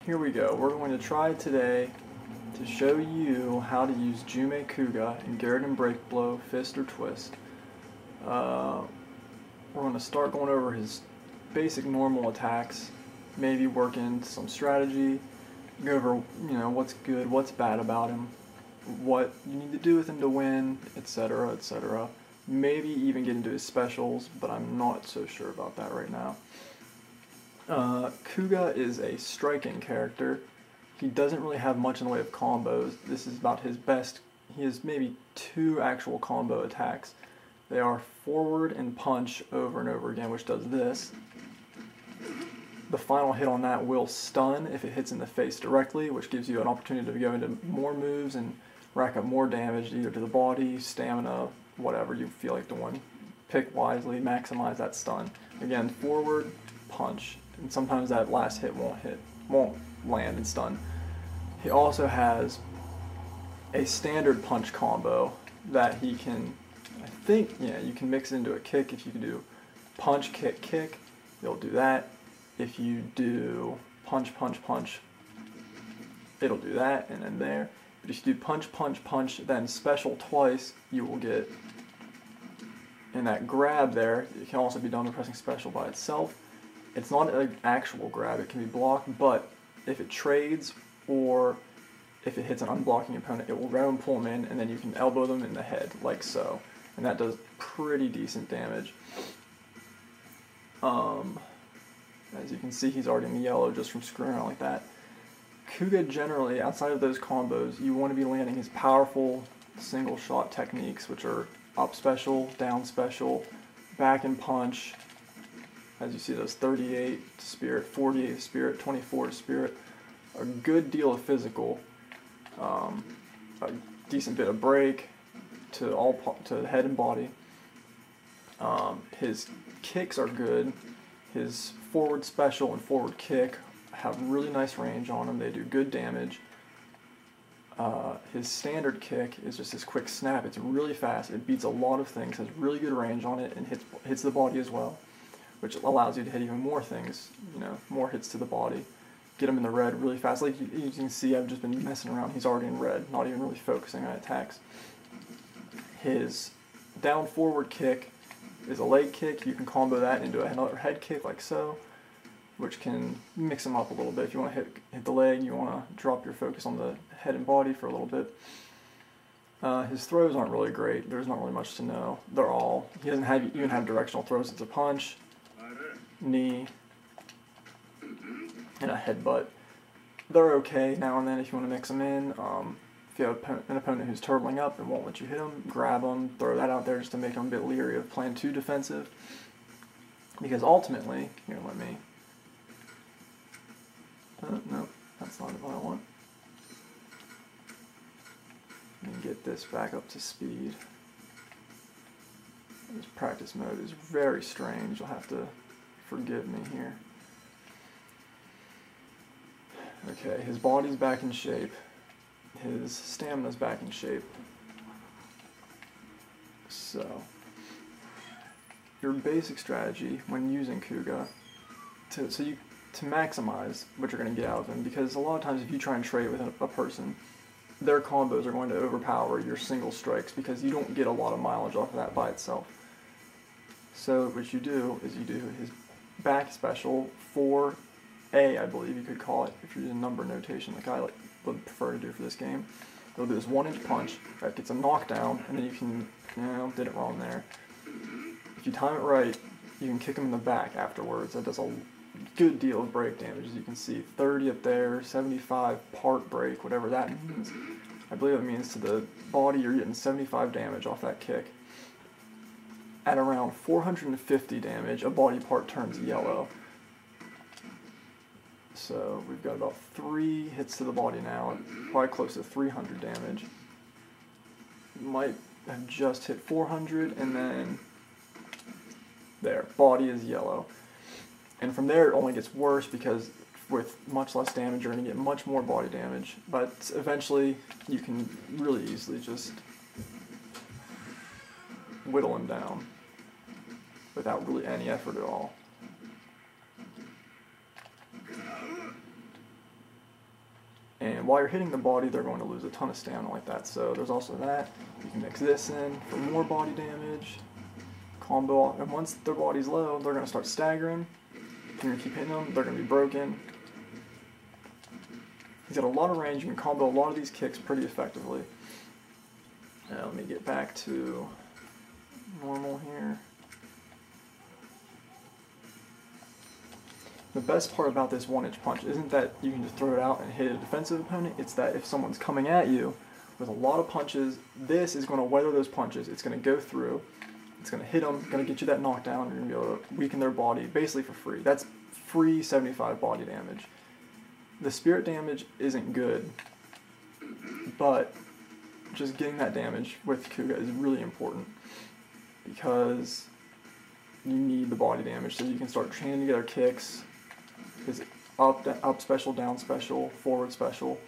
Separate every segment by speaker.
Speaker 1: here we go. We're going to try today to show you how to use Jyumei Kuga in Garouden Break Blow, Fist, or Twist. We're going to start going over his basic normal attacks, maybe work in some strategy, go over what's good, what's bad about him, what you need to do with him to win, etc., etc. Maybe even get into his specials, but I'm not so sure about that right now. Kuga is a striking character. He doesn't really have much in the way of combos. This is about his best. He has maybe 2 actual combo attacks. They are forward and punch over and over again, which does this. The final hit on that will stun if it hits in the face directly, which gives you an opportunity to go into more moves and rack up more damage either to the body, stamina, whatever you feel like doing. Pick wisely, maximize that stun. Again, forward, punch, and sometimes that last hit won't land and stun. He also has a standard punch combo that he can, you can mix it into a kick. If you can do punch, kick, kick, you'll do that. If you do punch, punch, punch, it'll do that, and then there. But if you do punch, punch, punch, then special twice, you will get, in that grab there, it can also be done with pressing special by itself. It's not an actual grab, it can be blocked, but if it trades or if it hits an unblocking opponent, it will grab and pull them in, and then you can elbow them in the head, like so. And that does pretty decent damage. As you can see, he's already in the yellow just from screwing around like that. Kuga generally, outside of those combos, you want to be landing his powerful single shot techniques, which are up special, down special, back and punch. As you see, those 38 to spirit, 48 to spirit, 24 to spirit. A good deal of physical, a decent bit of break to head and body. His kicks are good. His forward special and forward kick have really nice range on them. They do good damage. His standard kick is just this quick snap. It's really fast. It beats a lot of things. Has really good range on it and hits the body as well, which allows you to hit even more things. More hits to the body. Get him in the red really fast. Like you can see, I've just been messing around. He's already in red, not even really focusing on attacks. His down forward kick is a leg kick. You can combo that into another head kick like so, which can mix them up a little bit. If you want to hit the leg, you want to drop your focus on the head and body for a little bit. His throws aren't really great. There's not really much to know. He doesn't even have directional throws. It's a punch, knee, and a headbutt. They're okay now and then if you want to mix them in. If you have an opponent who's turtling up and won't let you hit them, grab them, throw that out there just to make them a bit leery of playing too defensive. Because ultimately, here, let me... no, that's not what I want. Let me get this back up to speed. This practice mode is very strange. You'll have to forgive me here. Okay, his body's back in shape. His stamina's back in shape. So, your basic strategy when using Kuga to maximize what you're going to get out of him, because a lot of times if you try and trade with a person, their combos are going to overpower your single strikes because you don't get a lot of mileage off of that by itself. So what you do is you do his back special 4A, I believe you could call it, if you're using number notation like I would prefer to do for this game. They'll do this 1-inch punch that gets a knockdown, and then you can, did it wrong there. If you time it right, you can kick him in the back afterwards. That does a good deal of break damage, as you can see. 30 up there, 75 part break, whatever that means. I believe it means to the body you're getting 75 damage off that kick. At around 450 damage, a body part turns yellow. So we've got about 3 hits to the body now, probably close to 300 damage. Might have just hit 400, and then there, body is yellow. And from there it only gets worse because with much less damage you're going to get much more body damage, but eventually you can really easily just whittle him down without really any effort at all. And while you're hitting the body, they're going to lose a ton of stamina like that. So there's also that. You can mix this in for more body damage. Combo, and once their body's low, they're going to start staggering. You're going to keep hitting them, they're going to be broken. He's got a lot of range, you can combo a lot of these kicks pretty effectively. Now let me get back to normal here. The best part about this 1-inch punch isn't that you can just throw it out and hit a defensive opponent, it's that if someone's coming at you with a lot of punches, this is going to weather those punches, it's going to go through, it's going to hit them, going to get you that knockdown, you're going to be able to weaken their body basically for free. That's free 75 body damage. The spirit damage isn't good, but just getting that damage with Kuga is really important because you need the body damage so you can start chaining together kicks, his up special, down special, forward special,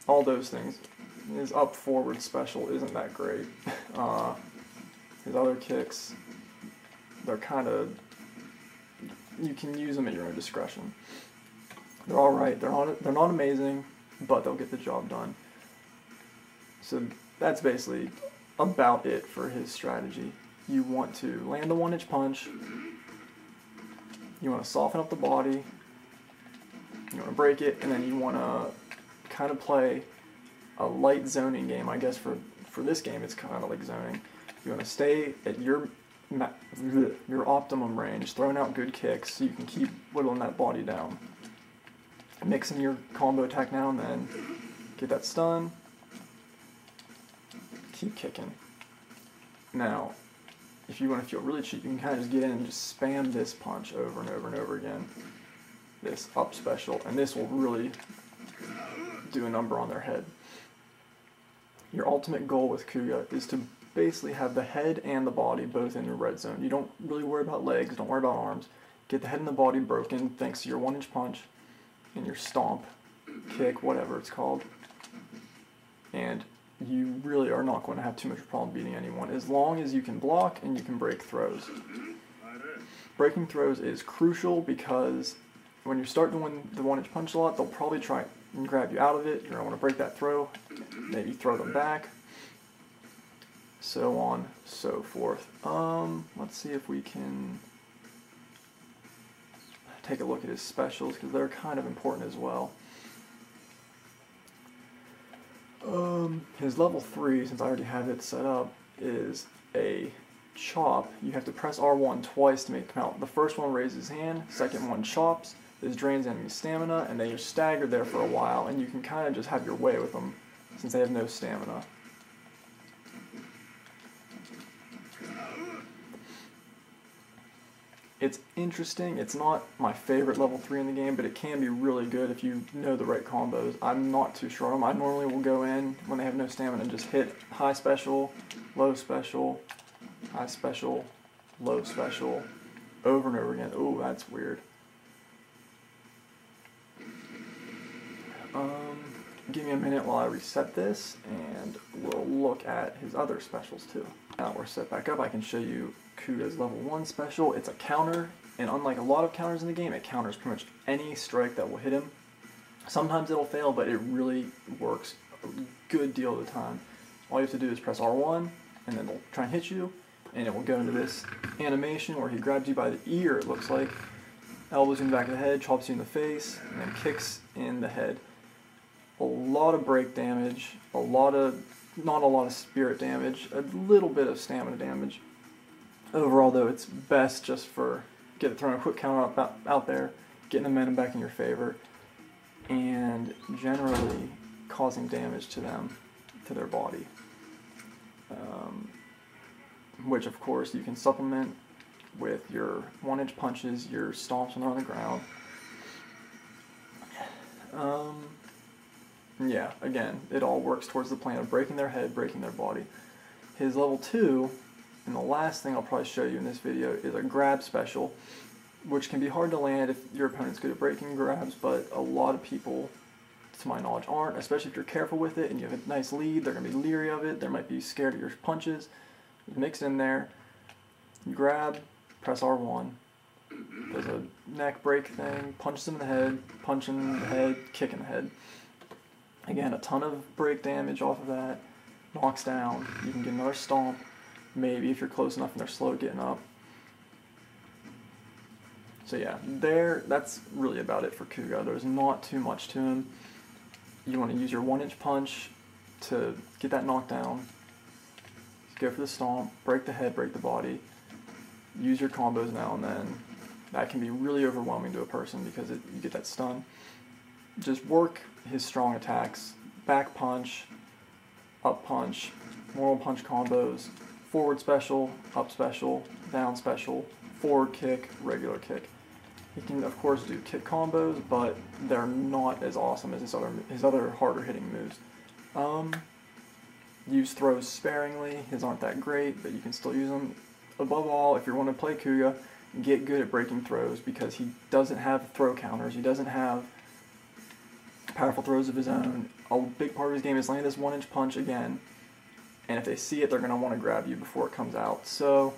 Speaker 1: all those things. His up forward special isn't that great. His other kicks, they're kind of, you can use them at your own discretion. They're alright, they're not amazing, but they'll get the job done. So that's basically about it for his strategy. You want to land the 1-inch punch, you want to soften up the body, you want to break it, and then you want to kind of play a light zoning game. I guess for this game it's kind of like zoning. You want to stay at your optimum range, throwing out good kicks so you can keep whittling that body down. Mixing your combo attack now and then, get that stun, keep kicking. Now, if you want to feel really cheap, you can kind of just get in and just spam this punch over and over and over again. This up special, and this will really do a number on their head. Your ultimate goal with Kuga is to basically have the head and the body both in your red zone. You don't really worry about legs, don't worry about arms. Get the head and the body broken thanks to your 1-inch punch and your stomp, kick, whatever it's called. And you really are not going to have too much problem beating anyone as long as you can block and you can break throws. Breaking throws is crucial because when you start doing the 1-inch punch a lot, they'll probably try and grab you out of it. You're going to want to break that throw, maybe throw them back, so on, so forth. Let's see if we can take a look at his specials because they're kind of important as well. His level 3, since I already have it set up, is a chop. You have to press R1 twice to make it come out. The first one raises his hand, second one chops. This drains enemy stamina, and they are staggered there for a while, and you can kind of just have your way with them since they have no stamina. It's interesting. It's not my favorite level 3 in the game, but it can be really good if you know the right combos. I'm not too sure of them. I normally will go in when they have no stamina and just hit high special, low special, high special, low special, over and over again. Ooh, that's weird. Give me a minute while I reset this, and we'll look at his other specials too. Now we're set back up, I can show you Kuga's level 1 special. It's a counter, and unlike a lot of counters in the game, it counters pretty much any strike that will hit him. Sometimes it'll fail, but it really works a good deal of the time. All you have to do is press R1, and then it'll try and hit you, and it will go into this animation where he grabs you by the ear, it looks like, elbows you in the back of the head, chops you in the face, and then kicks in the head. A lot of break damage, not a lot of spirit damage, a little bit of stamina damage. Overall though, it's best just for throwing a quick counter out there, getting the momentum back in your favor, and generally causing damage to them, to their body. Which of course you can supplement with your 1-inch punches, your stomps when they're on the ground. Yeah, again, it all works towards the plan of breaking their head, breaking their body. His level 2, and the last thing I'll probably show you in this video, is a grab special, which can be hard to land if your opponent's good at breaking grabs, but a lot of people, to my knowledge, aren't, especially if you're careful with it and you have a nice lead. They're going to be leery of it, they might be scared of your punches. Mix it in there, you grab, press R1, does a neck break thing, punches him in the head, punch in the head, kick in the head. Again, a ton of break damage off of that. Knocks down. You can get another stomp. Maybe if you're close enough and they're slow getting up. So yeah, that's really about it for Kuga. There's not too much to him. You want to use your 1-inch punch to get that knockdown. Go for the stomp, break the head, break the body. Use your combos now and then. That can be really overwhelming to a person because you get that stun. Just work his strong attacks. Back punch, up punch, normal punch combos, forward special, up special, down special, forward kick, regular kick. He can of course do kick combos, but they're not as awesome as his other harder hitting moves. Use throws sparingly. His aren't that great, but you can still use them. Above all, if you want to play Kuga, get good at breaking throws because he doesn't have throw counters. He doesn't have powerful throws of his own. A big part of his game is landing this 1-inch punch again, and if they see it, they're going to want to grab you before it comes out. So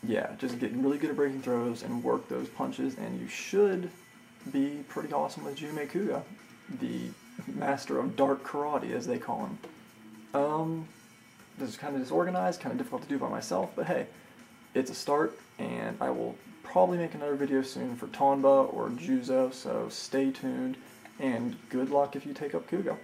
Speaker 1: yeah, just get really good at breaking throws and work those punches, and you should be pretty awesome with Jyumei Kuga, the master of dark karate, as they call him. This is kind of disorganized, kind of difficult to do by myself, but hey, it's a start, and I will probably make another video soon for Tonba or Juzo, so stay tuned, and good luck if you take up Kuga.